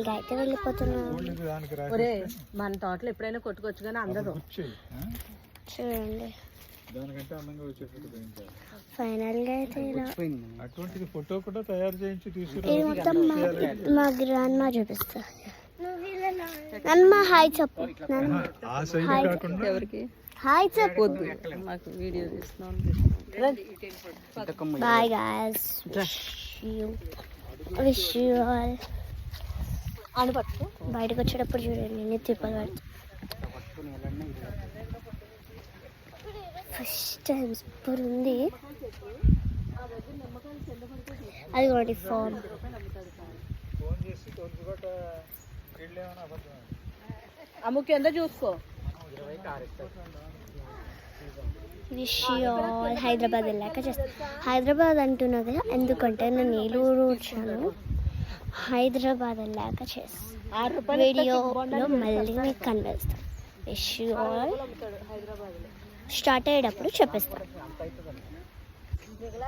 ఫైనల్గా అయితే వెళ్ళిపోతున్నాను. ఒరే మన తోటలో ఎప్పుడైనా కొట్టుకోవచ్చు కానీ అందరూ చూడండి దానికంటే అందంగా వచ్చేటట్టు ఫైనల్గా అయితే ఇలా అటువంటిది ఫోటో కూడా తయారు చేయించి తీసుకురా. ఇది మొత్తం మా గ్రాండ్ మా చూపిస్తా. నన్ను హాయ్ చెప్పు. ఆ సైడ్ కాకుండా ఎవరికి హాయ్ చెప్పు. నాకు వీడియో తీస్తున్నాను. Bye guys, wish you all. బయటకు వచ్చేటప్పుడు చూడండి ఎన్ని తిప్పలు పడుతుంది. ఫస్ట్ టైం సూపర్ ఉంది. అది ఒకటి ఫామ్. అమ్ముకి ఎంత చూసుకో. Wish you all. హైదరాబాద్ వెళ్ళాక చేస్తాను. హైదరాబాద్ అంటున్నా కదా ఎందుకంటే నేను ఏలూరు వచ్చాను. హైదరాబాద్ వెళ్ళాక చేస్తాను. వీడియోలో మళ్ళీ మీకు కనిపిస్తాను. Wish you all. స్టార్ట్ అయ్యేటప్పుడు చెప్పేస్తాను.